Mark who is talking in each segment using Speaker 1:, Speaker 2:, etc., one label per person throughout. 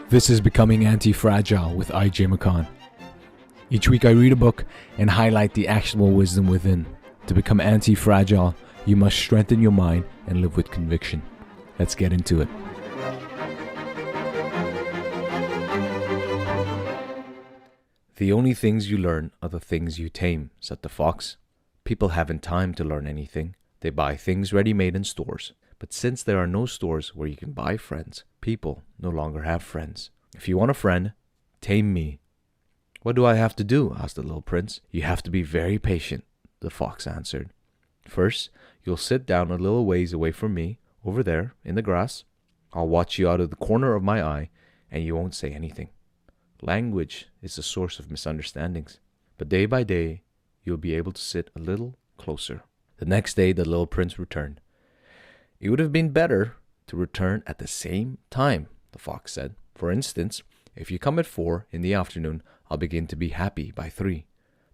Speaker 1: This is Becoming Antifragile with I.J. McCon. Each week I read a book and highlight the actionable wisdom within. To become anti-fragile, you must strengthen your mind and live with conviction. Let's get into it. The only things you learn are the things you tame, said the fox. People haven't time to learn anything. They buy things ready-made in stores. But since there are no stores where you can buy friends, people no longer have friends. If you want a friend, tame me. What do I have to do? Asked the little prince. You have to be very patient, the fox answered. First, you'll sit down a little ways away from me, over there, in the grass. I'll watch you out of the corner of my eye, and you won't say anything. Language is the source of misunderstandings. But day by day, you'll be able to sit a little closer. The next day, the little prince returned. It would have been better to return at the same time, the fox said. For instance, if you come at 4 in the afternoon, I'll begin to be happy by 3.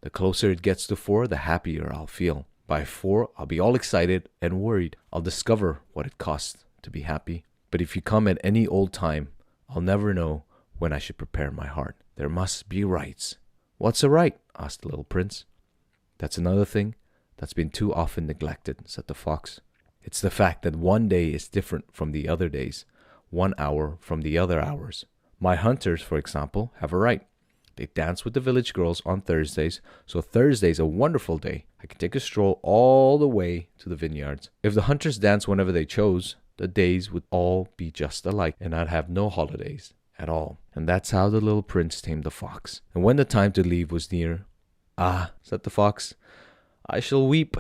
Speaker 1: The closer it gets to 4, the happier I'll feel. By 4, I'll be all excited and worried. I'll discover what it costs to be happy. But if you come at any old time, I'll never know when I should prepare my heart. There must be rights. What's a right? Asked the little prince. That's another thing that's been too often neglected, said the fox. It's the fact that one day is different from the other days, 1 hour from the other hours. My hunters, for example, have a right. They dance with the village girls on Thursdays, so Thursday's a wonderful day. I can take a stroll all the way to the vineyards. If the hunters danced whenever they chose, the days would all be just alike, and I'd have no holidays at all. And that's how the little prince tamed the fox. And when the time to leave was near, "Ah," said the fox, "I shall weep."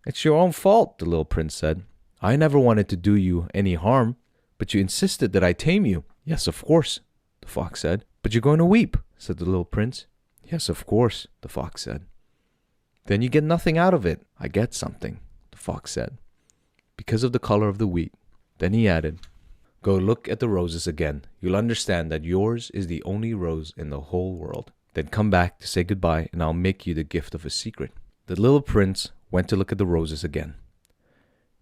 Speaker 1: "It's your own fault," the little prince said. "I never wanted to do you any harm, but you insisted that I tame you." "Yes, of course," the fox said. "But you're going to weep," said the little prince. "Yes, of course," the fox said. "Then you get nothing out of it." "I get something," the fox said, "because of the color of the wheat." Then he added, "Go look at the roses again. You'll understand that yours is the only rose in the whole world. Then come back to say goodbye, and I'll make you the gift of a secret." The little prince went to look at the roses again.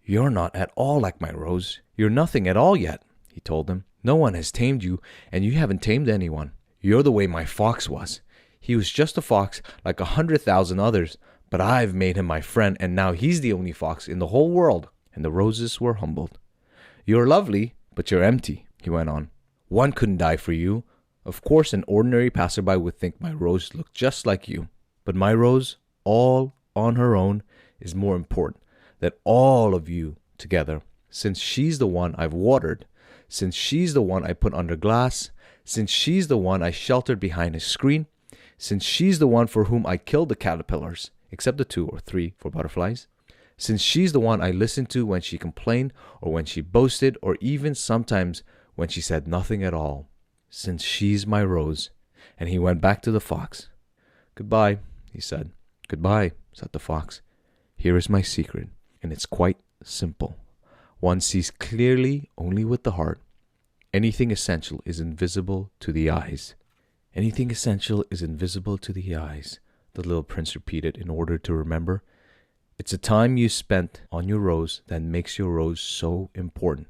Speaker 1: "You're not at all like my rose. You're nothing at all yet," he told them. "No one has tamed you, and you haven't tamed anyone. You're the way my fox was. He was just a fox like 100,000 others, but I've made him my friend, and now he's the only fox in the whole world." And the roses were humbled. "You're lovely, but you're empty," he went on. "One couldn't die for you. Of course, an ordinary passerby would think my rose looked just like you. But my rose, all on her own, is more important than all of you together. Since she's the one I've watered, since she's the one I put under glass, since she's the one I sheltered behind a screen, since she's the one for whom I killed the caterpillars, except the 2 or 3 for butterflies, since she's the one I listened to when she complained or when she boasted or even sometimes when she said nothing at all, since she's my rose." And he went back to the fox. "Goodbye," he said. "Goodbye," said the fox. "Here is my secret, and it's quite simple. One sees clearly only with the heart. Anything essential is invisible to the eyes." "Anything essential is invisible to the eyes," the little prince repeated in order to remember. "It's the time you spent on your rose that makes your rose so important.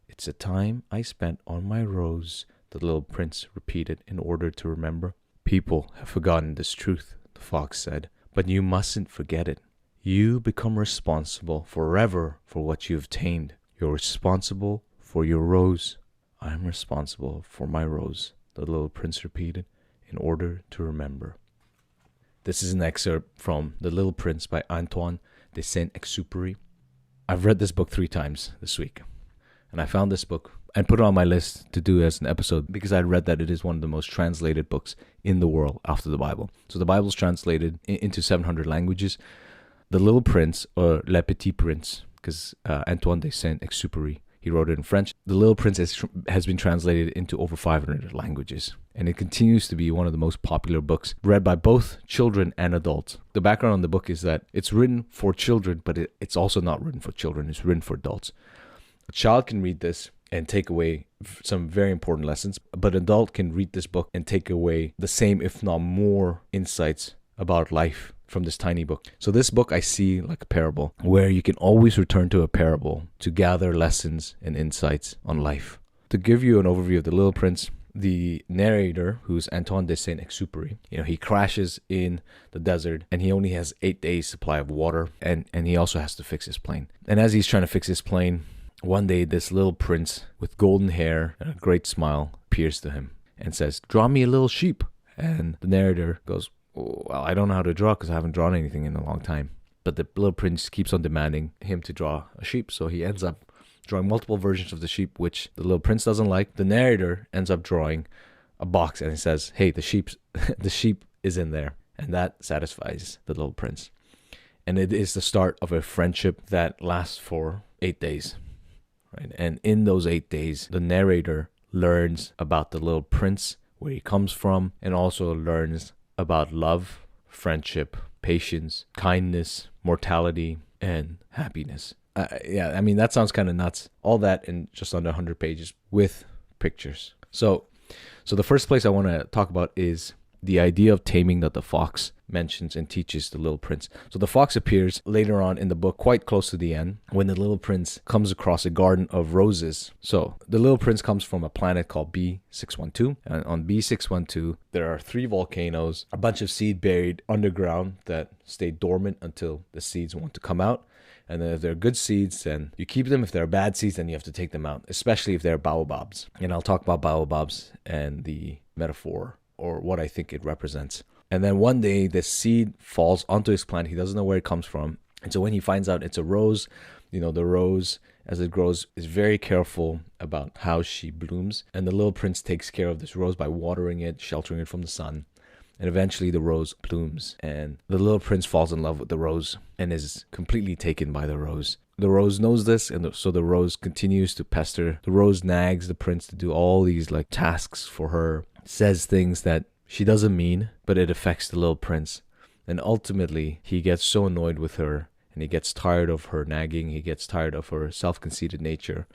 Speaker 1: It's the time I spent on my rose," the little prince repeated in order to remember. "People have forgotten this truth," the fox said, "but you mustn't forget it. You become responsible forever for what you've tamed. You're responsible for your rose." "I'm responsible for my rose," the little prince repeated in order to remember. This is an excerpt from The Little Prince by Antoine de Saint-Exupéry. I've read this book 3 times this week, and I found this book and put it on my list to do as an episode because I read that it is one of the most translated books in the world after the Bible. So the Bible's translated into 700 languages. The Little Prince, or Le Petit Prince, because Antoine de Saint-Exupéry, he wrote it in French. The Little Prince has been translated into over 500 languages, and it continues to be one of the most popular books read by both children and adults. The background on the book is that it's written for children, but it's also not written for children. It's written for adults. A child can read this and take away some very important lessons, but an adult can read this book and take away the same, if not more, insights about life from this tiny book. So this book I see like a parable, where you can always return to a parable to gather lessons and insights on life. To give you an overview of The Little Prince, the narrator, who's Antoine de Saint-Exupéry, he crashes in the desert and he only has 8 days supply of water, and he also has to fix his plane. And as he's trying to fix his plane, one day this little prince with golden hair and a great smile appears to him and says, "Draw me a little sheep." And the narrator goes, "Well, I don't know how to draw because I haven't drawn anything in a long time." But the little prince keeps on demanding him to draw a sheep, so he ends up drawing multiple versions of the sheep, which the little prince doesn't like. The narrator ends up drawing a box and he says, "Hey, the sheep is in there." And that satisfies the little prince. And it is the start of a friendship that lasts for 8 days. Right? And in those 8 days, the narrator learns about the little prince, where he comes from, and also learns about love, friendship, patience, kindness, mortality, and happiness. That sounds kind of nuts. All that in just under 100 pages with pictures. So the first place I want to talk about is the idea of taming that the fox mentions and teaches the little prince. So the fox appears later on in the book, quite close to the end, when the little prince comes across a garden of roses. So the little prince comes from a planet called B612. And on B612, there are 3 volcanoes, a bunch of seed buried underground that stay dormant until the seeds want to come out. And then if they're good seeds, then you keep them. If they're bad seeds, then you have to take them out, especially if they're baobabs. And I'll talk about baobabs and the metaphor, or what I think it represents. And then one day, the seed falls onto his plant. He doesn't know where it comes from. And so when he finds out it's a rose, the rose, as it grows, is very careful about how she blooms. And the little prince takes care of this rose by watering it, sheltering it from the sun. And eventually the rose blooms. And the little prince falls in love with the rose and is completely taken by the rose. The rose knows this, and so the rose continues to pester. The rose nags the prince to do all these tasks for her, says things that she doesn't mean, but it affects the little prince. And ultimately, he gets so annoyed with her, and he gets tired of her nagging. He gets tired of her self-conceited nature.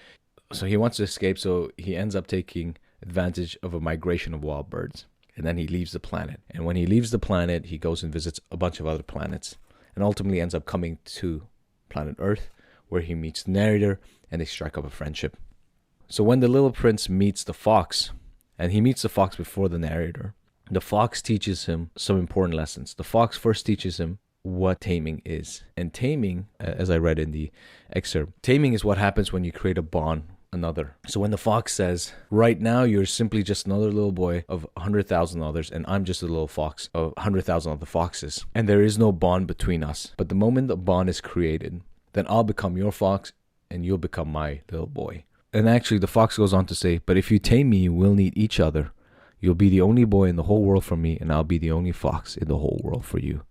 Speaker 1: So he wants to escape, so he ends up taking advantage of a migration of wild birds. And then he leaves the planet. And when he leaves the planet, he goes and visits a bunch of other planets. And ultimately ends up coming to planet Earth, where he meets the narrator, and they strike up a friendship. So when the little prince meets the fox, and he meets the fox before the narrator, the fox teaches him some important lessons. The fox first teaches him what taming is. And taming, as I read in the excerpt, taming is what happens when you create a bond another. So when the fox says, "Right now you're simply just another little boy of 100,000 others, and I'm just a little fox of 100,000 other foxes, and there is no bond between us. But the moment the bond is created, then I'll become your fox and you'll become my little boy." And actually the fox goes on to say, "But if you tame me, we'll need each other. You'll be the only boy in the whole world for me, and I'll be the only fox in the whole world for you."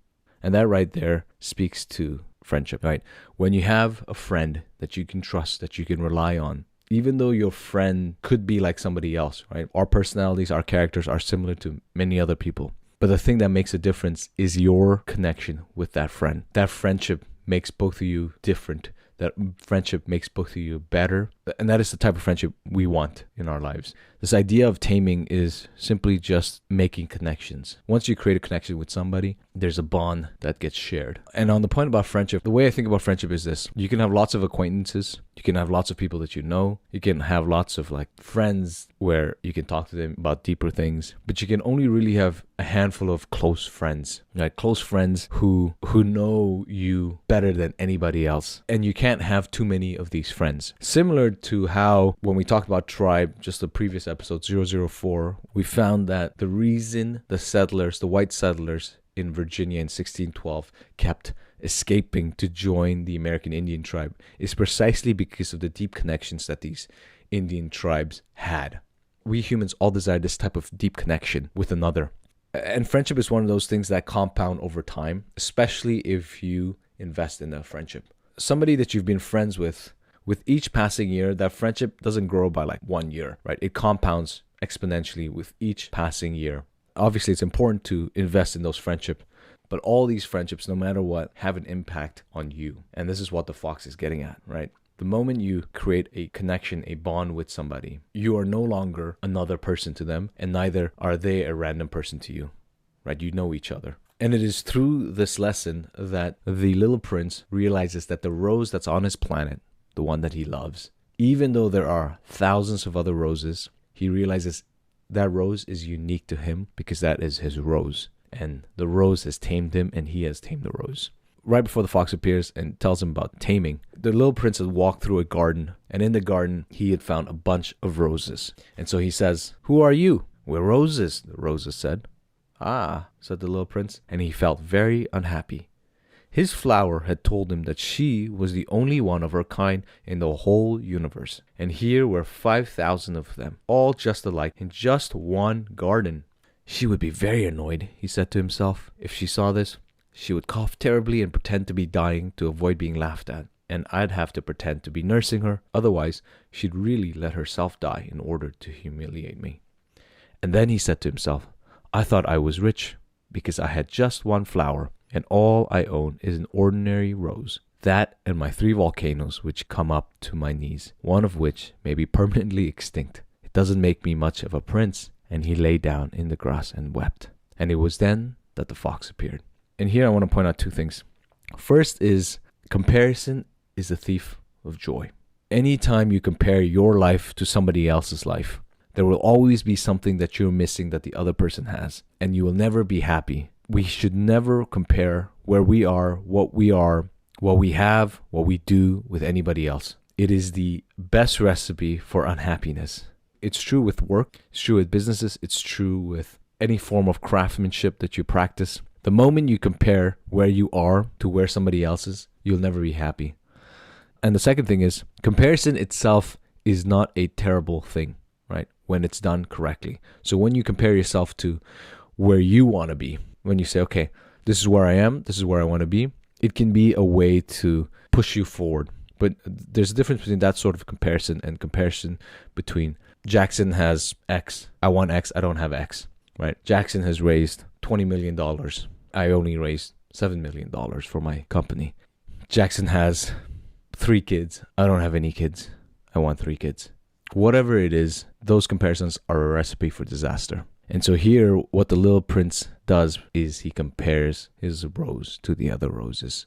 Speaker 1: And that right there speaks to friendship, right? When you have a friend that you can trust, that you can rely on, even though your friend could be like somebody else, right? Our personalities, our characters are similar to many other people. But the thing that makes a difference is your connection with that friend. That friendship makes both of you different. That friendship makes both of you better. And that is the type of friendship we want in our lives. This idea of taming is simply just making connections. Once you create a connection with somebody, there's a bond that gets shared. And on the point about friendship, the way I think about friendship is this. You can have lots of acquaintances. You can have lots of people that you know. You can have lots of friends where you can talk to them about deeper things. But you can only really have a handful of close friends, right? Close friends who know you better than anybody else. And you can't have too many of these friends. Similar to how when we talked about tribe, just the previous episode 004, we found that the reason the white settlers in Virginia in 1612 kept escaping to join the American Indian tribe is precisely because of the deep connections that these Indian tribes had. We humans all desire this type of deep connection with another. And friendship is one of those things that compound over time, especially if you invest in a friendship. Somebody that you've been friends with each passing year, that friendship doesn't grow by 1 year, right? It compounds exponentially with each passing year. Obviously, it's important to invest in those friendships, but all these friendships, no matter what, have an impact on you. And this is what the fox is getting at, right? The moment you create a connection, a bond with somebody, you are no longer another person to them, and neither are they a random person to you, right? You know each other. And it is through this lesson that the little prince realizes that the rose that's on his planet, the one that he loves, even though there are thousands of other roses, he realizes that rose is unique to him because that is his rose. And the rose has tamed him, and he has tamed the rose. Right before the fox appears and tells him about taming, the little prince had walked through a garden, and in the garden he had found a bunch of roses. And so he says, "Who are you?" "We're roses," the roses said. "Ah," said the little prince, and he felt very unhappy. His flower had told him that she was the only one of her kind in the whole universe. And here were 5,000 of them, all just alike, in just one garden. She would be very annoyed, he said to himself, if she saw this. She would cough terribly and pretend to be dying to avoid being laughed at. And I'd have to pretend to be nursing her, otherwise she'd really let herself die in order to humiliate me. And then he said to himself, I thought I was rich because I had just one flower, and all I own is an ordinary rose. That and my 3 volcanoes which come up to my knees, one of which may be permanently extinct. It doesn't make me much of a prince. And he lay down in the grass and wept. And it was then that the fox appeared. And here I want to point out 2 things. First is comparison is a thief of joy. Anytime you compare your life to somebody else's life, there will always be something that you're missing that the other person has. And you will never be happy. We should never compare where we are, what we have, what we do with anybody else. It is the best recipe for unhappiness. It's true with work, it's true with businesses, it's true with any form of craftsmanship that you practice. The moment you compare where you are to where somebody else is, you'll never be happy. And the second thing is, comparison itself is not a terrible thing, right? When it's done correctly. So when you compare yourself to where you want to be, when you say, okay, this is where I am, this is where I want to be, it can be a way to push you forward. But there's a difference between that sort of comparison and comparison between Jackson has X, I want X, I don't have X, right? Jackson has raised $20 million. I only raised $7 million for my company. Jackson has 3 kids. I don't have any kids. I want 3 kids. Whatever it is, those comparisons are a recipe for disaster. And so here, what the little prince does is he compares his rose to the other roses.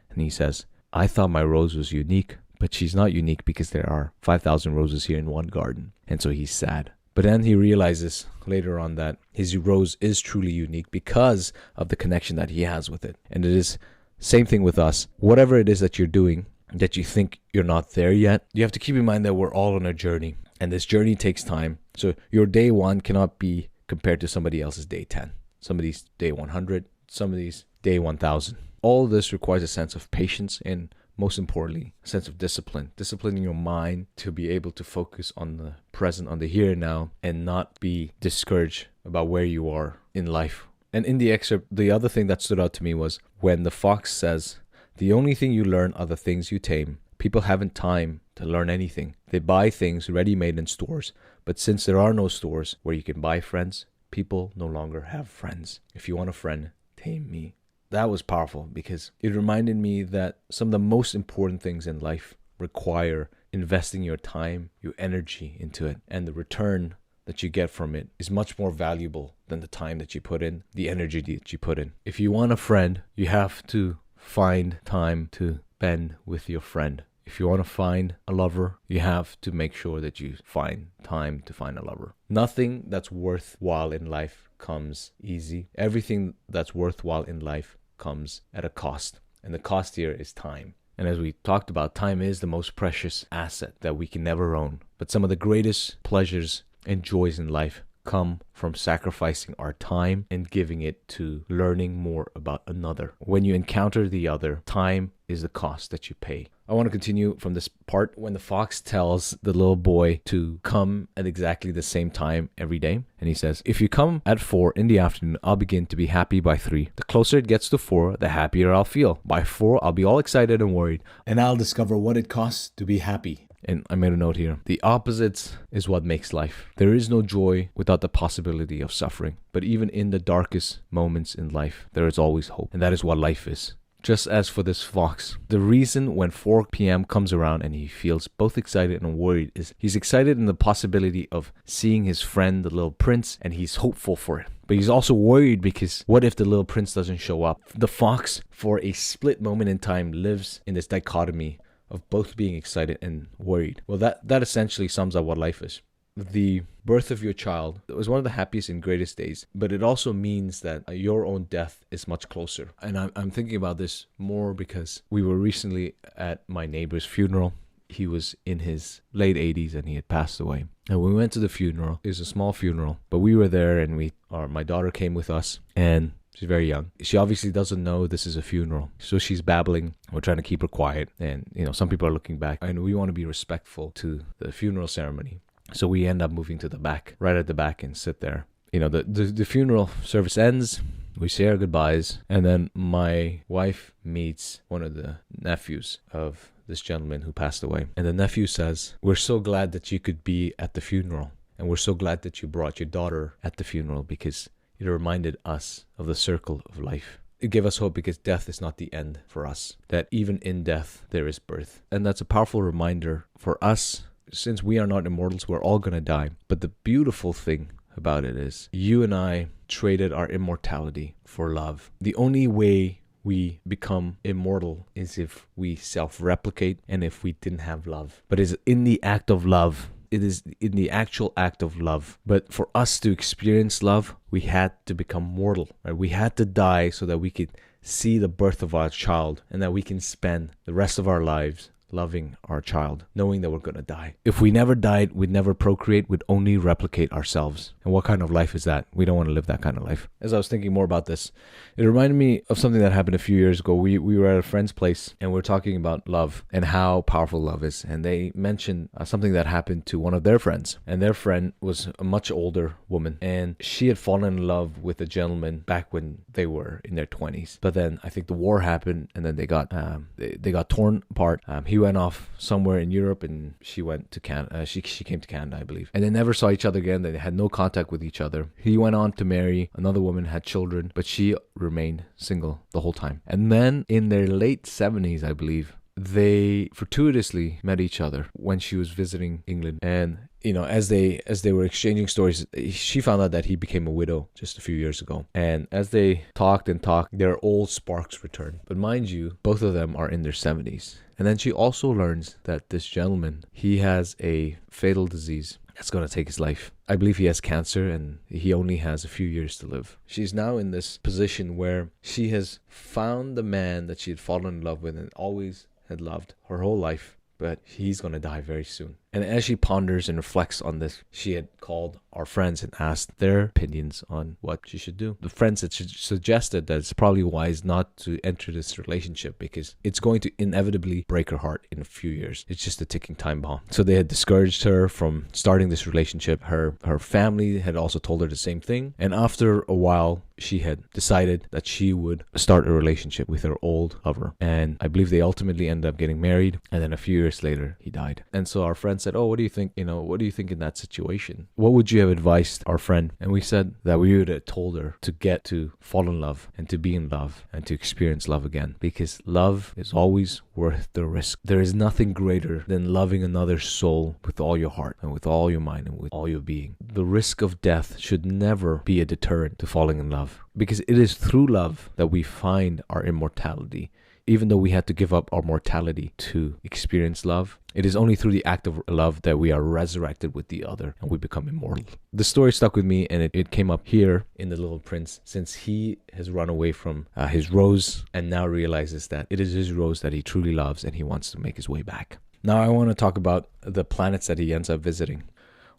Speaker 1: And he says, I thought my rose was unique, but she's not unique because there are 5,000 roses here in one garden. And so he's sad. But then he realizes later on that his rose is truly unique because of the connection that he has with it. And it is same thing with us. Whatever it is that you're doing that you think you're not there yet, you have to keep in mind that we're all on a journey. And this journey takes time. So your day 1 cannot be compared to somebody else's day 10. Somebody's day 100, somebody's day 1,000. All of this requires a sense of patience and, most importantly, a sense of discipline. Disciplining your mind to be able to focus on the present, on the here and now, and not be discouraged about where you are in life. And in the excerpt, the other thing that stood out to me was when the fox says, the only thing you learn are the things you tame. People haven't time to learn anything. They buy things ready-made in stores. But since there are no stores where you can buy friends, people no longer have friends. If you want a friend, tame me. That was powerful because it reminded me that some of the most important things in life require investing your time, your energy into it. And the return that you get from it is much more valuable than the time that you put in, the energy that you put in. If you want a friend, you have to find time to spend with your friend. If you want to find a lover, you have to make sure that you find time to find a lover. Nothing that's worthwhile in life comes easy. Everything that's worthwhile in life comes at a cost. And the cost here is time. And as we talked about, time is the most precious asset that we can never own. But some of the greatest pleasures and joys in life come from sacrificing our time and giving it to learning more about another. When you encounter the other, time is the cost that you pay. I want to continue from this part when the fox tells the little boy to come at exactly the same time every day. And he says, if you come at 4 in the afternoon, I'll begin to be happy by 3. The closer it gets to 4, the happier I'll feel. By 4, I'll be all excited and worried. And I'll discover what it costs to be happy. And I made a note here. The opposites is what makes life. There is no joy without the possibility of suffering. But even in the darkest moments in life, there is always hope. And that is what life is. Just as for this fox, the reason when 4 p.m. comes around and he feels both excited and worried is he's excited in the possibility of seeing his friend, the little prince, and he's hopeful for it. But he's also worried because what if the little prince doesn't show up? The fox, for a split moment in time, lives in this dichotomy of both being excited and worried. Well, that essentially sums up what life is. the birth of your child was one of the happiest and greatest days, but it also means that your own death is much closer. And I'm thinking about this more because we were recently at my neighbor's funeral. He was in his late 80s and he had passed away. And we went to the funeral. It was a small funeral, but we were there, and my daughter came with us, and she's very young. She obviously doesn't know this is a funeral, so she's babbling. We're trying to keep her quiet, and some people are looking back, and we want to be respectful to the funeral ceremony. So we end up moving to the back, right at the back, and sit there. The funeral service ends. We say our goodbyes, and then my wife meets one of the nephews of this gentleman who passed away. And the nephew says, "We're so glad that you could be at the funeral, and we're so glad that you brought your daughter at the funeral, because it reminded us of the circle of life. It gave us hope because death is not the end for us, that even in death there is birth." And that's a powerful reminder for us. Since we are not immortals, we're all going to die. But the beautiful thing about it is you and I traded our immortality for love. The only way we become immortal is if we self-replicate and if we didn't have love. But it's in the act of love. It is in the actual act of love. But for us to experience love, we had to become mortal. Right? We had to die so that we could see the birth of our child, and that we can spend the rest of our lives loving our child, knowing that we're going to die. If we never died, we'd never procreate, we'd only replicate ourselves. And what kind of life is that? We don't want to live that kind of life. As I was thinking more about this, it reminded me of something that happened a few years ago. We were at a friend's place, and we were talking about love and how powerful love is. And they mentioned something that happened to one of their friends. And their friend was a much older woman, and she had fallen in love with a gentleman back when they were in their 20s. But then I think the war happened, and then they got torn apart. He went off somewhere in Europe, and she went to Canada. She came to Canada, I believe. And they never saw each other again. They had no contact with each other. He went on to marry another woman, had children, but she remained single the whole time. And then in their late 70s, I believe, they fortuitously met each other when she was visiting England. And as they were exchanging stories, she found out that he became a widow just a few years ago. And as they talked, their old sparks returned. But mind you, both of them are in their 70s. And then she also learns that this gentleman, he has a fatal disease that's going to take his life. I believe he has cancer, and he only has a few years to live. She's now in this position where she has found the man that she had fallen in love with and always had loved her whole life, but he's going to die very soon. And as she ponders and reflects on this, she had called our friends and asked their opinions on what she should do. The friends had suggested that it's probably wise not to enter this relationship because it's going to inevitably break her heart in a few years. It's just a ticking time bomb. So they had discouraged her from starting this relationship. Her family had also told her the same thing. And after a while, she had decided that she would start a relationship with her old lover. And I believe they ultimately ended up getting married. And then a few years later, he died. And so our friend said, "Oh, what do you think? What do you think in that situation? What would you have advised our friend?" And we said that we would have told her to get to fall in love and to be in love and to experience love again, because love is always worth the risk. There is nothing greater than loving another soul with all your heart and with all your mind and with all your being. The risk of death should never be a deterrent to falling in love, because it is through love that we find our immortality. Even though we had to give up our mortality to experience love, it is only through the act of love that we are resurrected with the other and we become immortal. The story stuck with me, and it came up here in The Little Prince, since he has run away from his rose and now realizes that it is his rose that he truly loves, and he wants to make his way back. Now I want to talk about the planets that he ends up visiting.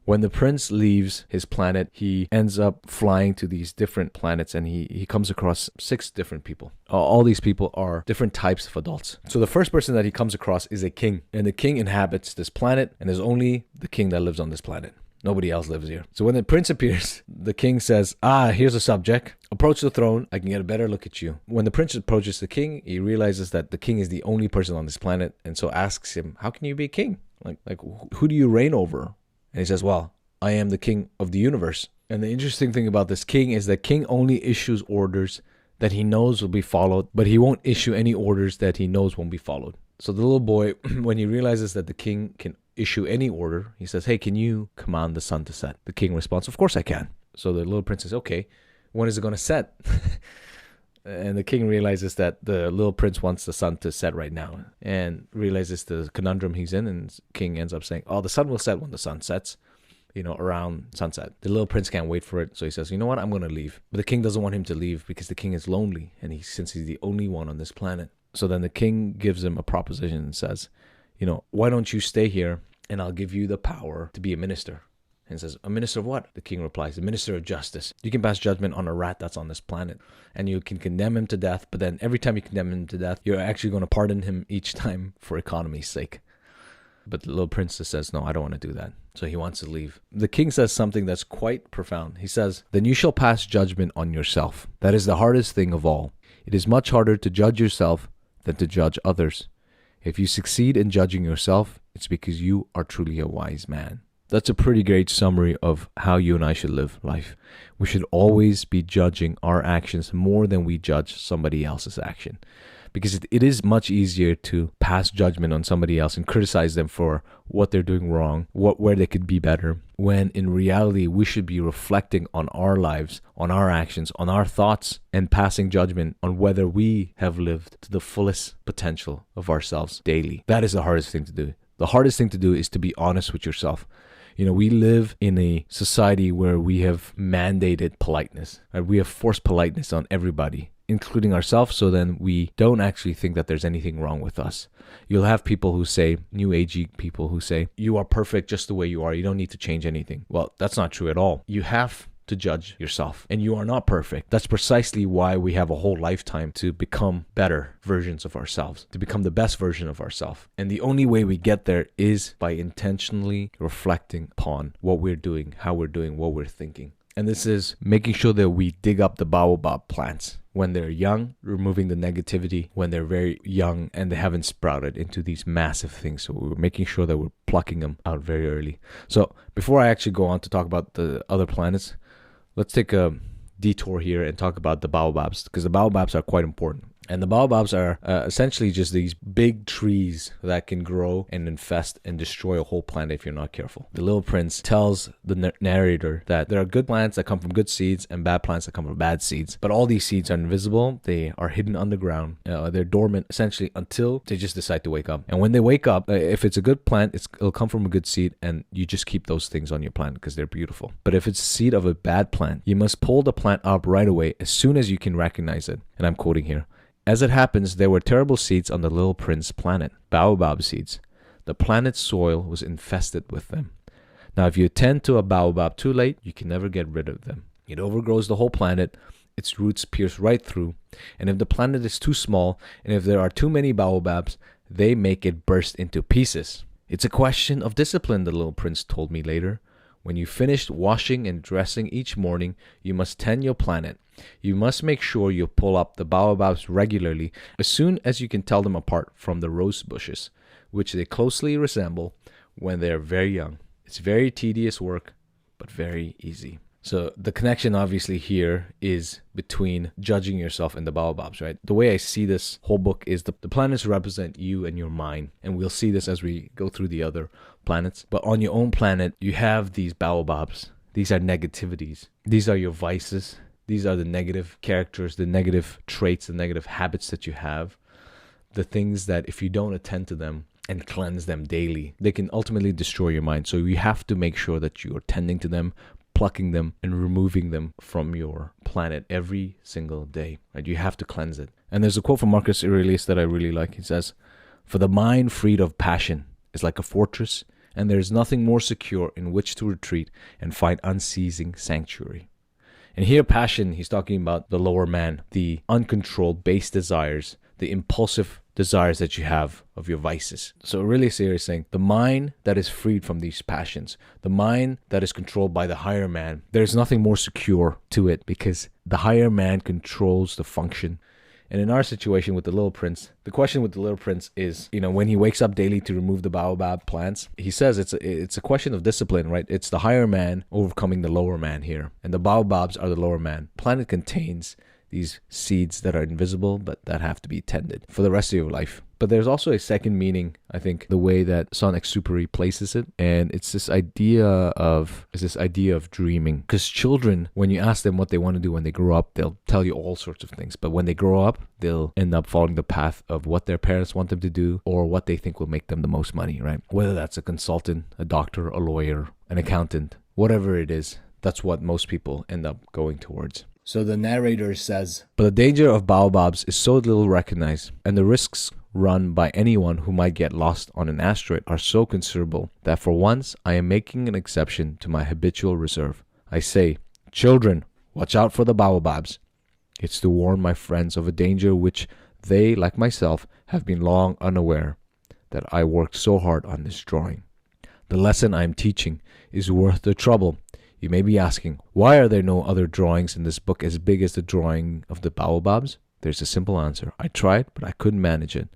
Speaker 1: When the prince leaves his planet, he ends up flying to these different planets, and he comes across 6 different people. All these people are different types of adults. So the first person that he comes across is a king, and the king inhabits this planet, and there's only the king that lives on this planet. Nobody else lives here. So when the prince appears, the king says, "Here's a subject. Approach the throne. I can get a better look at you." When the prince approaches the king, he realizes that the king is the only person on this planet, and so asks him, "How can you be king? Like who do you reign over?" And he says, "Well, I am the king of the universe." And the interesting thing about this king is that king only issues orders that he knows will be followed, but he won't issue any orders that he knows won't be followed. So the little boy, when he realizes that the king can issue any order, he says, "Hey, can you command the sun to set?" The king responds, "Of course I can." So the little prince says, "Okay, when is it going to set?" And the king realizes that the little prince wants the sun to set right now, and realizes the conundrum he's in, and king ends up saying, "Oh, the sun will set when the sun sets." around sunset. The little prince can't wait for it, so he says, you know what, I'm going to leave. But the king doesn't want him to leave because the king is lonely, and since he's the only one on this planet. So then the king gives him a proposition and says, why don't you stay here and I'll give you the power to be a minister. And says, a minister of what? The king replies, the minister of justice. You can pass judgment on a rat that's on this planet, and you can condemn him to death, but then every time you condemn him to death, you're actually going to pardon him each time for economy's sake. But the little princess says, no, I don't want to do that. So he wants to leave. The king says something that's quite profound. He says, then you shall pass judgment on yourself. That is the hardest thing of all. It is much harder to judge yourself than to judge others. If you succeed in judging yourself, it's because you are truly a wise man. That's a pretty great summary of how you and I should live life. We should always be judging our actions more than we judge somebody else's action. Because it is much easier to pass judgment on somebody else and criticize them for what they're doing wrong, where they could be better, when in reality we should be reflecting on our lives, on our actions, on our thoughts, and passing judgment on whether we have lived to the fullest potential of ourselves daily. That is the hardest thing to do. The hardest thing to do is to be honest with yourself. We live in a society where we have mandated politeness. Right? We have forced politeness on everybody, including ourselves, so then we don't actually think that there's anything wrong with us. You'll have people who say, new agey people who say, you are perfect just the way you are. You don't need to change anything. Well, that's not true at all. You have to judge yourself, and you are not perfect. That's precisely why we have a whole lifetime to become better versions of ourselves, to become the best version of ourselves. And the only way we get there is by intentionally reflecting upon what we're doing, how we're doing, what we're thinking. And this is making sure that we dig up the baobab plants when they're young, removing the negativity when they're very young and they haven't sprouted into these massive things. So we're making sure that we're plucking them out very early. So before I actually go on to talk about the other planets, let's take a detour here and talk about the baobabs, because the baobabs are quite important. And the baobabs are essentially just these big trees that can grow and infest and destroy a whole planet if you're not careful. The little prince tells the narrator that there are good plants that come from good seeds and bad plants that come from bad seeds. But all these seeds are invisible. They are hidden underground. They're dormant essentially until they just decide to wake up. And when they wake up, if it's a good plant, it'll come from a good seed, and you just keep those things on your plant because they're beautiful. But if it's a seed of a bad plant, you must pull the plant up right away as soon as you can recognize it. And I'm quoting here. As it happens, there were terrible seeds on the little prince planet, baobab seeds. The planet's soil was infested with them. Now, if you tend to a baobab too late, you can never get rid of them. It overgrows the whole planet, its roots pierce right through, and if the planet is too small, and if there are too many baobabs, they make it burst into pieces. It's a question of discipline, the little prince told me later. When you finished washing and dressing each morning, you must tend your planet. You must make sure you pull up the baobabs regularly as soon as you can tell them apart from the rose bushes, which they closely resemble when they are very young. It's very tedious work, but very easy. So the connection obviously here is between judging yourself and the baobabs, right? The way I see this whole book is the planets represent you and your mind. And we'll see this as we go through the other planets. But on your own planet, you have these baobabs. These are negativities. These are your vices. These are the negative characters, the negative traits, the negative habits that you have. The things that if you don't attend to them and cleanse them daily, they can ultimately destroy your mind. So you have to make sure that you are tending to them, plucking them and removing them from your planet every single day. Right? You have to cleanse it. And there's a quote from Marcus Aurelius that I really like. He says, "For the mind freed of passion is like a fortress, and there is nothing more secure in which to retreat and find unceasing sanctuary." And here passion, he's talking about the lower man, the uncontrolled base desires, the impulsive desires that you have of your vices. So really serious saying, the mind that is freed from these passions, the mind that is controlled by the higher man, there's nothing more secure to it because the higher man controls the function. And in our situation with the little prince, the question with the little prince is, when he wakes up daily to remove the baobab plants, he says it's a question of discipline, right? It's the higher man overcoming the lower man here. And the baobabs are the lower man. Planet contains these seeds that are invisible, but that have to be tended for the rest of your life. But there's also a second meaning, I think, the way that Sant-Exupery places it. And it's this idea of dreaming. Because children, when you ask them what they want to do when they grow up, they'll tell you all sorts of things. But when they grow up, they'll end up following the path of what their parents want them to do or what they think will make them the most money, right? Whether that's a consultant, a doctor, a lawyer, an accountant, whatever it is, that's what most people end up going towards. So the narrator says, but the danger of baobabs is so little recognized, and the risks run by anyone who might get lost on an asteroid are so considerable that for once I am making an exception to my habitual reserve. I say, children, watch out for the baobabs. It's to warn my friends of a danger which they, like myself, have been long unaware that I worked so hard on this drawing. The lesson I am teaching is worth the trouble. You may be asking, why are there no other drawings in this book as big as the drawing of the baobabs? There's a simple answer. I tried, but I couldn't manage it.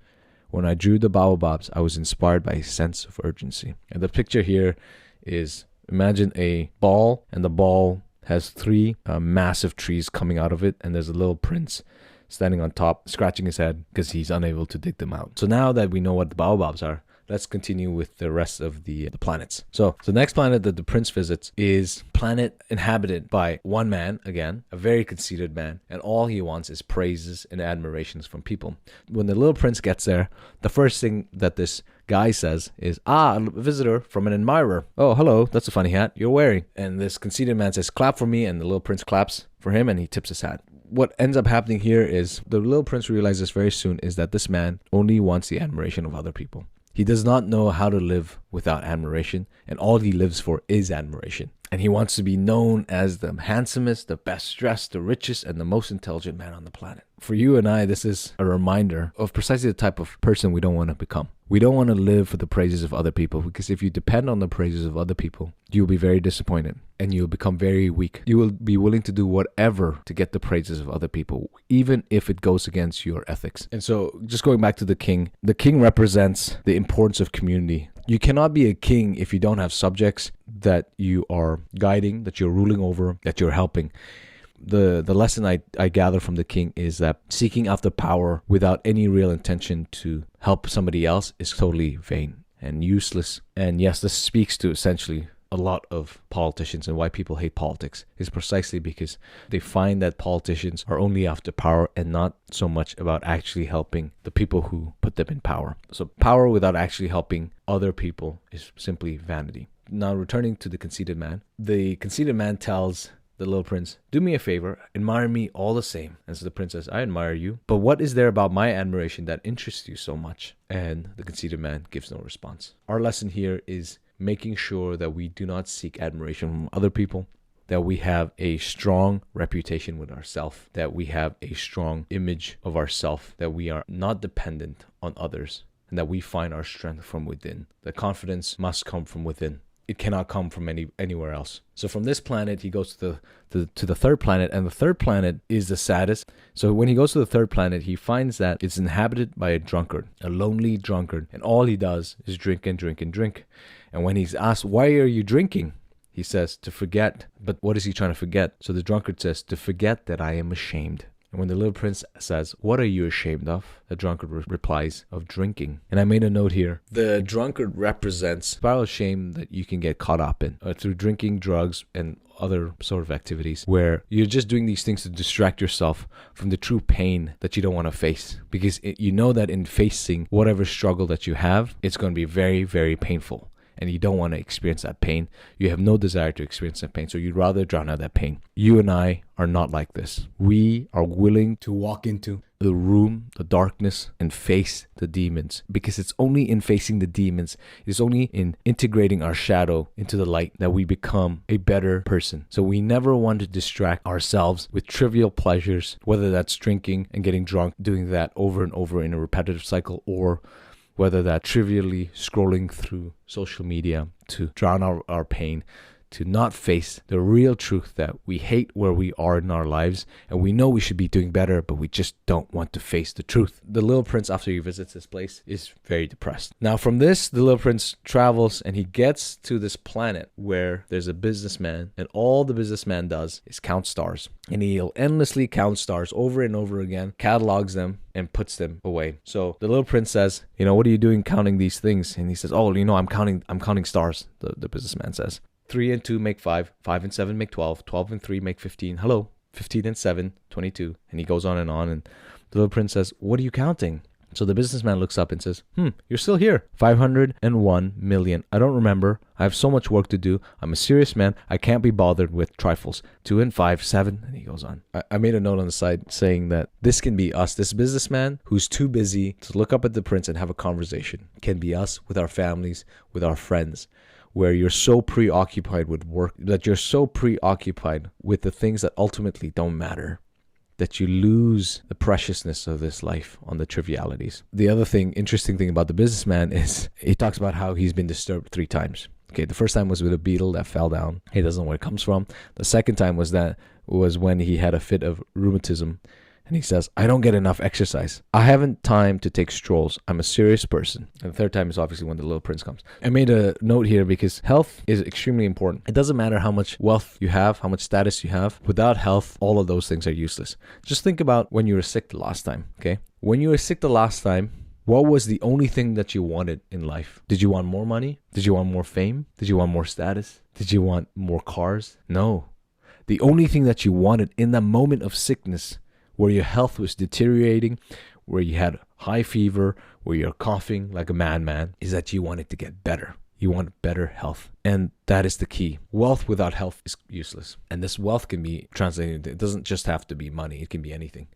Speaker 1: When I drew the baobabs, I was inspired by a sense of urgency. And the picture here is, imagine a ball, and the ball has three massive trees coming out of it, and there's a little prince standing on top, scratching his head because he's unable to dig them out. So now that we know what the baobabs are, let's continue with the rest of the planets. So the next planet that the prince visits is planet inhabited by one man, again, a very conceited man, and all he wants is praises and admirations from people. When the little prince gets there, the first thing that this guy says is, a visitor from an admirer. Oh, hello, that's a funny hat you're wearing. And this conceited man says, clap for me, and the little prince claps for him, and he tips his hat. What ends up happening here is the little prince realizes very soon is that this man only wants the admiration of other people. He does not know how to live without admiration, and all he lives for is admiration. And he wants to be known as the handsomest, the best dressed, the richest, and the most intelligent man on the planet. For you and I, this is a reminder of precisely the type of person we don't want to become. We don't want to live for the praises of other people, because if you depend on the praises of other people, you'll be very disappointed and you'll become very weak. You will be willing to do whatever to get the praises of other people, even if it goes against your ethics. And so just going back to the king represents the importance of community. You cannot be a king if you don't have subjects that you are guiding, that you're ruling over, that you're helping. The lesson I gather from the king is that seeking after power without any real intention to help somebody else is totally vain and useless. And yes, this speaks to essentially a lot of politicians, and why people hate politics is precisely because they find that politicians are only after power and not so much about actually helping the people who put them in power. So power without actually helping other people is simply vanity. Now returning to the conceited man tells the little prince, do me a favor, admire me all the same. And so the prince says, I admire you, but what is there about my admiration that interests you so much? And the conceited man gives no response. Our lesson here is making sure that we do not seek admiration from other people, that we have a strong reputation with ourselves, that we have a strong image of ourselves, that we are not dependent on others, and that we find our strength from within. The confidence must come from within. It cannot come from anywhere else. So from this planet, he goes to the third planet, and the third planet is the saddest. So when he goes to the third planet, he finds that it's inhabited by a drunkard, a lonely drunkard, and all he does is drink and drink and drink. And when he's asked, why are you drinking? He says, to forget. But what is he trying to forget? So the drunkard says, to forget that I am ashamed. And when the little prince says, what are you ashamed of? The drunkard replies, of drinking. And I made a note here. The drunkard represents spiral of shame that you can get caught up in through drinking, drugs, and other sort of activities where you're just doing these things to distract yourself from the true pain that you don't want to face. Because you know that in facing whatever struggle that you have, it's going to be very, very painful. And you don't want to experience that pain. You have no desire to experience that pain, so you'd rather drown out that pain. You and I are not like this. We are willing to walk into the room, the darkness, and face the demons. Because it's only in facing the demons, it's only in integrating our shadow into the light that we become a better person. So we never want to distract ourselves with trivial pleasures, whether that's drinking and getting drunk, doing that over and over in a repetitive cycle, or whether that trivially scrolling through social media to drown our pain, to not face the real truth that we hate where we are in our lives, and we know we should be doing better, but we just don't want to face the truth. The little prince, after he visits this place, is very depressed. Now from this, the little prince travels and he gets to this planet where there's a businessman, and all the businessman does is count stars. And he'll endlessly count stars over and over again, catalogs them, and puts them away. So the little prince says, what are you doing counting these things? And he says, I'm counting stars, the businessman says. 3 and 2 make 5, 5 and 7 make 12, 12 and 3 make 15. Hello, 15 and 7, 22. And he goes on. And the little prince says, what are you counting? So the businessman looks up and says, you're still here. 501 million. I don't remember. I have so much work to do. I'm a serious man. I can't be bothered with trifles. 2 and 5, 7. And he goes on. I made a note on the side saying that this can be us. This businessman who's too busy to look up at the prince and have a conversation can be us with our families, with our friends, where you're so preoccupied with work, that you're so preoccupied with the things that ultimately don't matter, that you lose the preciousness of this life on the trivialities. The other interesting thing about the businessman is he talks about how he's been disturbed 3 times. Okay, the first time was with a beetle that fell down. He doesn't know where it comes from. The second time was when he had a fit of rheumatism. And he says, I don't get enough exercise. I haven't time to take strolls. I'm a serious person. And the third time is obviously when the little prince comes. I made a note here because health is extremely important. It doesn't matter how much wealth you have, how much status you have. Without health, all of those things are useless. Just think about when you were sick the last time, okay? When you were sick the last time, what was the only thing that you wanted in life? Did you want more money? Did you want more fame? Did you want more status? Did you want more cars? No. The only thing that you wanted in that moment of sickness, where your health was deteriorating, where you had high fever, where you're coughing like a madman, is that you wanted to get better. You want better health. And that is the key. Wealth without health is useless. And this wealth can be translated. It doesn't just have to be money. It can be anything.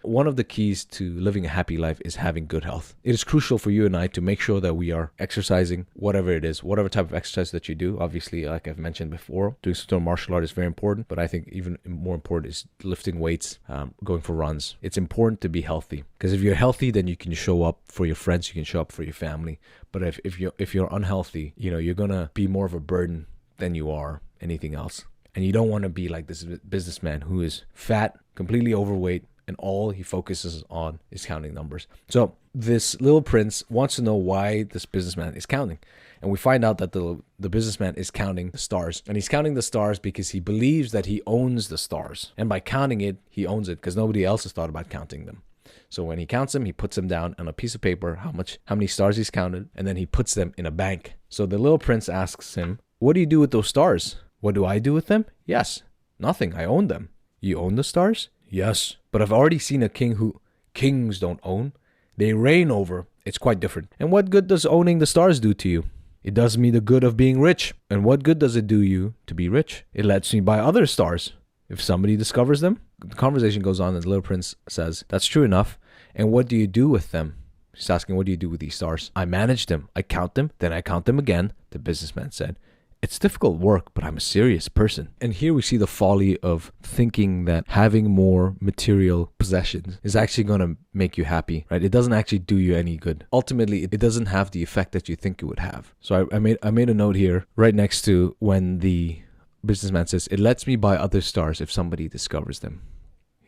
Speaker 1: One of the keys to living a happy life is having good health. It is crucial for you and I to make sure that we are exercising, whatever it is, whatever type of exercise that you do. Obviously, like I've mentioned before, doing some martial art is very important, but I think even more important is lifting weights, going for runs. It's important to be healthy, because if you're healthy, then you can show up for your friends, you can show up for your family. But if you're unhealthy, you're gonna be more of a burden than you are anything else. And you don't want to be like this businessman who is fat, completely overweight, and all he focuses on is counting numbers. So this little prince wants to know why this businessman is counting. And we find out that the businessman is counting the stars. And he's counting the stars because he believes that he owns the stars. And by counting it, he owns it because nobody else has thought about counting them. So when he counts them, he puts them down on a piece of paper, how many stars he's counted, and then he puts them in a bank. So the little prince asks him, what do you do with those stars? What do I do with them? Yes. Nothing. I own them. You own the stars? Yes. But I've already seen a king who kings don't own. They reign over. It's quite different. And what good does owning the stars do to you? It does me the good of being rich. And what good does it do you to be rich? It lets me buy other stars. If somebody discovers them, the conversation goes on and the little prince says, that's true enough. And what do you do with them? He's asking, what do you do with these stars? I manage them. I count them. Then I count them again, the businessman said. It's difficult work, but I'm a serious person. And here we see the folly of thinking that having more material possessions is actually going to make you happy, right? It doesn't actually do you any good. Ultimately, it doesn't have the effect that you think it would have. So I made a note here right next to when the businessman says, it lets me buy other stars if somebody discovers them.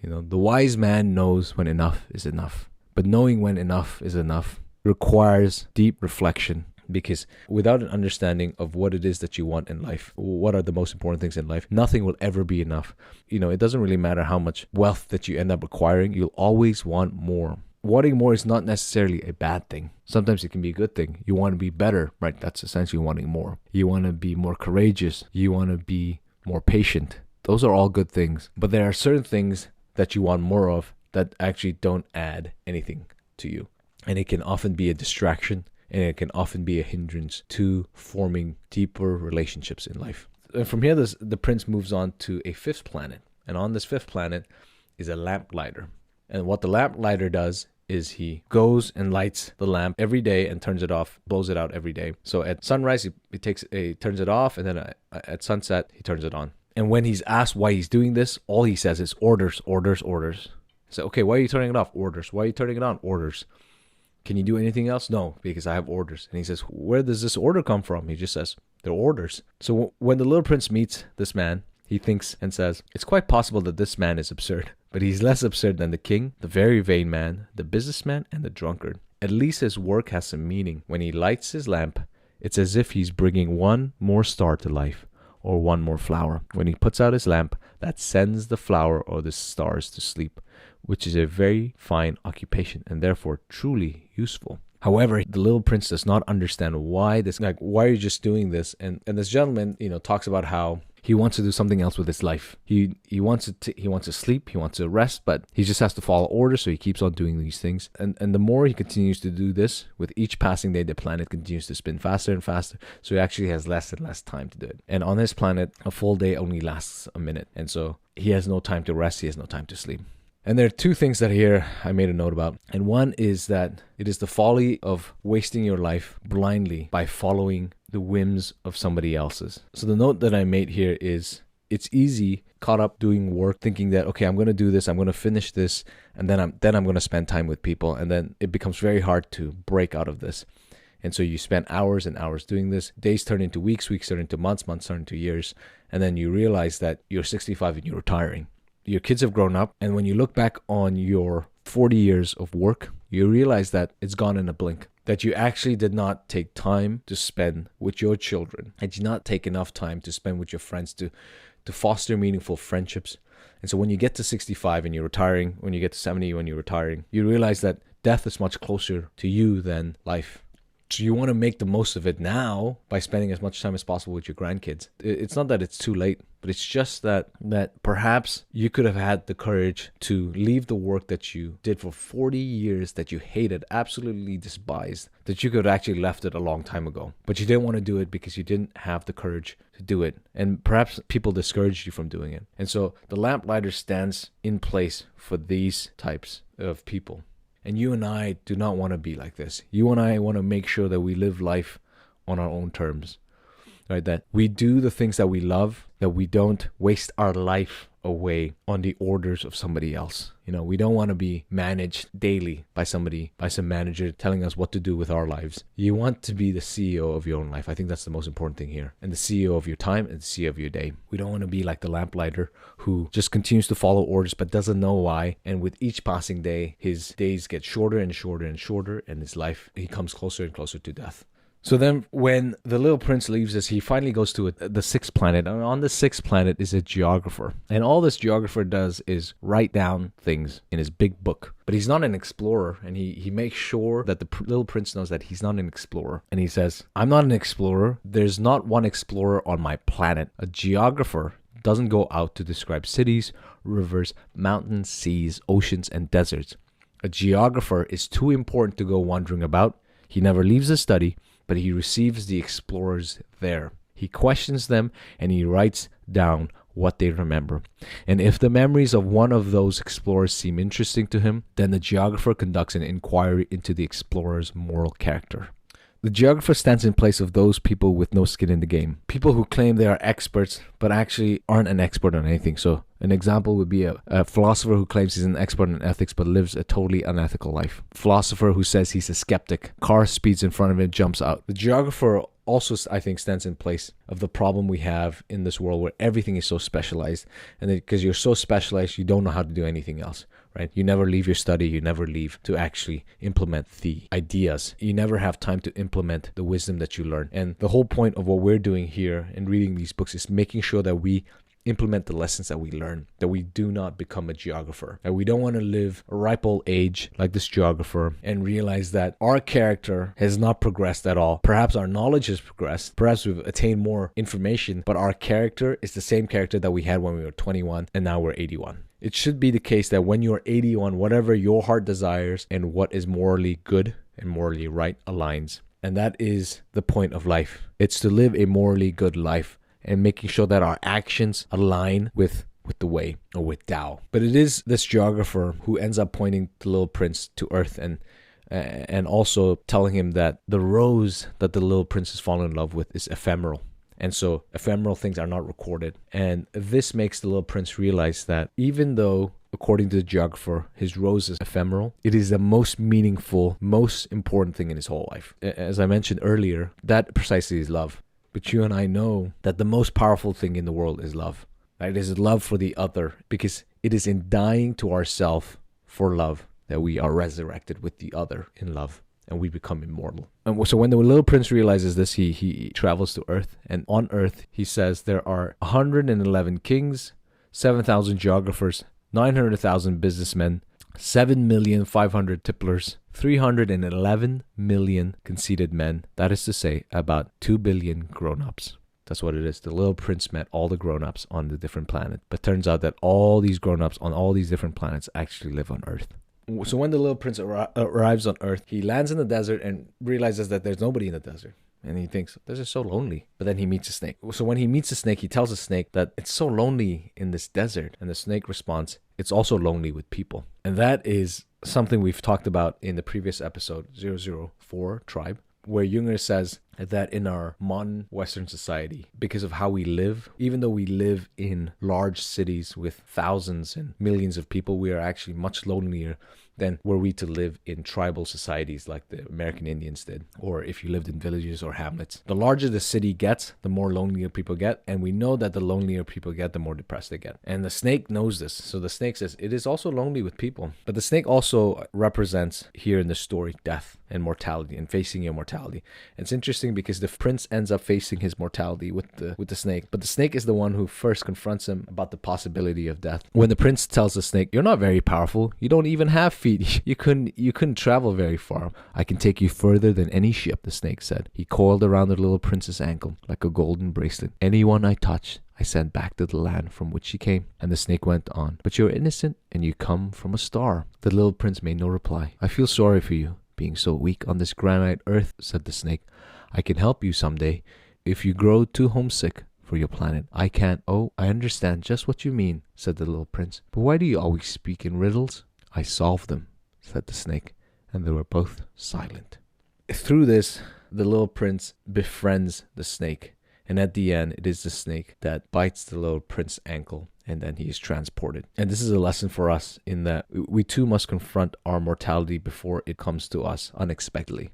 Speaker 1: The wise man knows when enough is enough. But knowing when enough is enough requires deep reflection. Because without an understanding of what it is that you want in life, what are the most important things in life, nothing will ever be enough. It doesn't really matter how much wealth that you end up acquiring. You'll always want more. Wanting more is not necessarily a bad thing. Sometimes it can be a good thing. You want to be better, right? That's essentially wanting more. You want to be more courageous. You want to be more patient. Those are all good things. But there are certain things that you want more of that actually don't add anything to you. And it can often be a distraction. And it can often be a hindrance to forming deeper relationships in life. And from here, the prince moves on to a 5th planet. And on this 5th planet is a lamplighter. And what the lamplighter does is he goes and lights the lamp every day and turns it off, blows it out every day. So at sunrise, he turns it off, and then at sunset, he turns it on. And when he's asked why he's doing this, all he says is orders, orders, orders. So, okay, why are you turning it off? Orders. Why are you turning it on? Orders. Can you do anything else? No, because I have orders. And he says, where does this order come from? He just says, they're orders. So when the little prince meets this man, he thinks and says, it's quite possible that this man is absurd, but he's less absurd than the king, the very vain man, the businessman, and the drunkard. At least his work has some meaning. When he lights his lamp, it's as if he's bringing one more star to life or one more flower. When he puts out his lamp, that sends the flower or the stars to sleep, which is a very fine occupation and therefore truly useful. However, the little prince does not understand why are you just doing this? And this gentleman, talks about how He wants to do something else with his life. He wants to sleep, he wants to rest, but he just has to follow orders, so he keeps on doing these things. And the more he continues to do this, with each passing day, the planet continues to spin faster and faster, so he actually has less and less time to do it. And on this planet, a full day only lasts a minute, and so he has no time to rest, he has no time to sleep. And there are two things that here I made a note about. And one is that it is the folly of wasting your life blindly by following the whims of somebody else's. So the note that I made here is, it's easy caught up doing work, thinking that, okay, I'm going to do this, I'm going to finish this, and then I'm going to spend time with people. And then it becomes very hard to break out of this. And so you spend hours and hours doing this. Days turn into weeks, weeks turn into months, months turn into years. And then you realize that you're 65 and you're retiring. Your kids have grown up, and when you look back on your 40 years of work, you realize that it's gone in a blink, that you actually did not take time to spend with your children, and did not take enough time to spend with your friends to foster meaningful friendships. And so when you get to 65 and you're retiring, when you get to 70 when you're retiring, you realize that death is much closer to you than life. So you want to make the most of it now by spending as much time as possible with your grandkids. It's not that it's too late, but it's just that perhaps you could have had the courage to leave the work that you did for 40 years that you hated, absolutely despised, that you could have actually left it a long time ago. But you didn't want to do it because you didn't have the courage to do it. And perhaps people discouraged you from doing it. And so the Lamplighter stands in place for these types of people. And you and I do not want to be like this. You and I want to make sure that we live life on our own terms, right? That we do the things that we love, that we don't waste our life away on the orders of somebody else. You know, we don't want to be managed daily by some manager telling us what to do with our lives. You want to be the CEO of your own life. I think that's the most important thing here. And the CEO of your time and the CEO of your day. We don't want to be like the Lamplighter who just continues to follow orders but doesn't know why. And with each passing day, his days get shorter and shorter and shorter, and his life, he comes closer and closer to death. So then when the little prince leaves us, he finally goes to the sixth planet. And on the sixth planet is a geographer. And all this geographer does is write down things in his big book. But he's not an explorer. And he makes sure that the little prince knows that he's not an explorer. And he says, I'm not an explorer. There's not one explorer on my planet. A geographer doesn't go out to describe cities, rivers, mountains, seas, oceans, and deserts. A geographer is too important to go wandering about. He never leaves his study, but he receives the explorers there. He questions them and he writes down what they remember. And if the memories of one of those explorers seem interesting to him, then the geographer conducts an inquiry into the explorer's moral character. The geographer stands in place of those people with no skin in the game. People who claim they are experts, but actually aren't an expert on anything. So an example would be a philosopher who claims he's an expert in ethics, but lives a totally unethical life. Philosopher who says he's a skeptic. Car speeds in front of him, jumps out. The geographer also, I think, stands in place of the problem we have in this world where everything is so specialized. And because you're so specialized, you don't know how to do anything else, right? You never leave your study. You never leave to actually implement the ideas. You never have time to implement the wisdom that you learn. And the whole point of what we're doing here and reading these books is making sure that we implement the lessons that we learn, that we do not become a geographer, that we don't want to live a ripe old age like this geographer and realize that our character has not progressed at all. Perhaps our knowledge has progressed, perhaps we've attained more information, but our character is the same character that we had when we were 21 and now we're 81. It should be the case that when you're 81, whatever your heart desires and what is morally good and morally right aligns. And that is the point of life. It's to live a morally good life and making sure that our actions align with the way, or with Tao. But it is this geographer who ends up pointing the little prince to Earth and also telling him that the rose that the little prince has fallen in love with is ephemeral. And so ephemeral things are not recorded. And this makes the little prince realize that even though, according to the geographer, his rose is ephemeral, it is the most meaningful, most important thing in his whole life. As I mentioned earlier, that precisely is love. But you and I know that the most powerful thing in the world is love. Right? It is love for the other, because it is in dying to ourselves for love that we are resurrected with the other in love and we become immortal. And so when the little prince realizes this, he travels to Earth. And on Earth, he says there are 111 kings, 7,000 geographers, 900,000 businessmen, 7,500,000 tipplers, 311 million conceited men. That is to say, about 2 billion grown-ups. That's what it is. The little prince met all the grown-ups on the different planets. But turns out that all these grown-ups on all these different planets actually live on Earth. So when the little prince arrives on Earth, he lands in the desert and realizes that there's nobody in the desert. And he thinks, this is so lonely. But then he meets a snake. So when he meets a snake, he tells the snake that it's so lonely in this desert. And the snake responds, it's also lonely with people. And that is something we've talked about in the previous episode, 004 Tribe, where Junger says that in our modern Western society, because of how we live, even though we live in large cities with thousands and millions of people, we are actually much lonelier than were we to live in tribal societies like the American Indians did, or if you lived in villages or hamlets. The larger the city gets, the more lonelier people get, and we know that the lonelier people get, the more depressed they get. And the snake knows this, so the snake says, it is also lonely with people. But the snake also represents, here in the story, death and mortality, and facing your mortality. And it's interesting because the prince ends up facing his mortality with the snake, but the snake is the one who first confronts him about the possibility of death. When the prince tells the snake, you're not very powerful, you don't even have feet, you couldn't travel very far. I can take you further than any ship, the snake said. He coiled around the little prince's ankle like a golden bracelet. Anyone I touch, I send back to the land from which he came. And the snake went on, but you're innocent and you come from a star. The little prince made no reply. I feel sorry for you, being so weak on this granite earth, said the snake. I can help you someday if you grow too homesick for your planet. I can't. Oh, I understand just what you mean, said the little prince. But why do you always speak in riddles? I solved them, said the snake, and they were both silent. Through this, the little prince befriends the snake, and at the end, it is the snake that bites the little prince's ankle, and then he is transported. And this is a lesson for us in that we too must confront our mortality before it comes to us unexpectedly.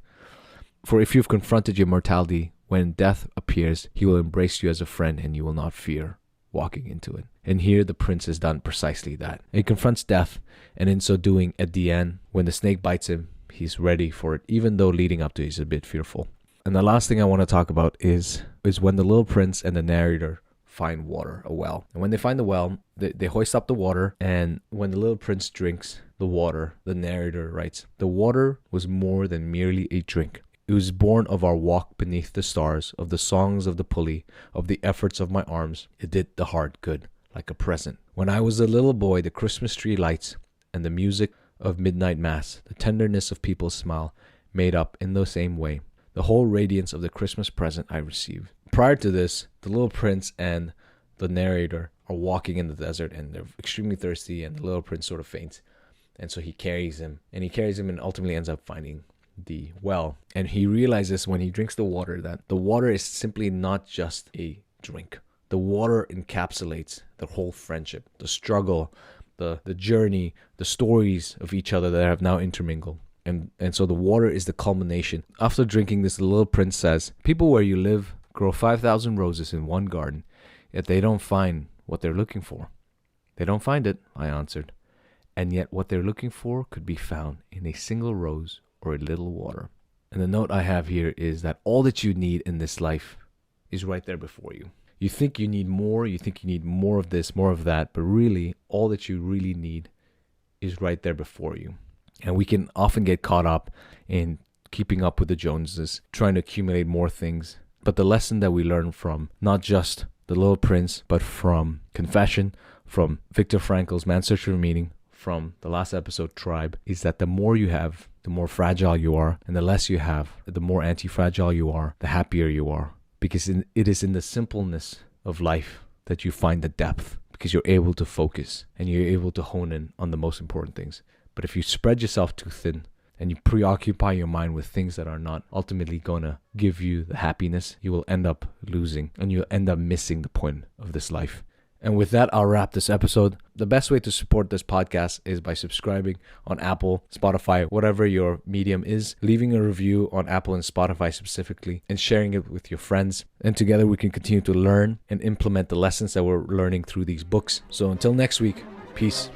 Speaker 1: For if you've confronted your mortality, when death appears, he will embrace you as a friend and you will not fear walking into it. And here the prince has done precisely that. He confronts death, and in so doing, at the end, when the snake bites him, he's ready for it, even though leading up to it, he's a bit fearful. And the last thing I want to talk about is when the little prince and the narrator find water, a well. And when they find the well, they hoist up the water, and when the little prince drinks the water, the narrator writes, the water was more than merely a drink. It was born of our walk beneath the stars, of the songs of the pulley, of the efforts of my arms. It did the heart good, like a present. When I was a little boy, the Christmas tree lights and the music of midnight mass, the tenderness of people's smile, made up in the same way the whole radiance of the Christmas present I received. Prior to this, the little prince and the narrator are walking in the desert, and they're extremely thirsty, and the little prince sort of faints. And so he carries him and ultimately ends up finding the well. And he realizes when he drinks the water that the water is simply not just a drink. The water encapsulates the whole friendship, the struggle, the journey, the stories of each other that have now intermingled. And so the water is the culmination. After drinking this, the little prince says, people where you live grow 5,000 roses in one garden, yet they don't find what they're looking for. They don't find it, I answered. And yet what they're looking for could be found in a single rose or a little water. And the note I have here is that all that you need in this life is right there before you. You think you need more, you think you need more of this, more of that, but really all that you really need is right there before you. And we can often get caught up in keeping up with the Joneses, trying to accumulate more things. But the lesson that we learn from not just The Little Prince, but from Confession, from Viktor Frankl's Man's Search for Meaning, from the last episode, Tribe, is that the more you have, the more fragile you are, and the less you have, the more anti-fragile you are, the happier you are. Because it is in the simpleness of life that you find the depth, because you're able to focus and you're able to hone in on the most important things. But if you spread yourself too thin and you preoccupy your mind with things that are not ultimately going to give you the happiness, you will end up losing and you'll end up missing the point of this life. And with that, I'll wrap this episode. The best way to support this podcast is by subscribing on Apple, Spotify, whatever your medium is, leaving a review on Apple and Spotify specifically, and sharing it with your friends. And together we can continue to learn and implement the lessons that we're learning through these books. So until next week, peace.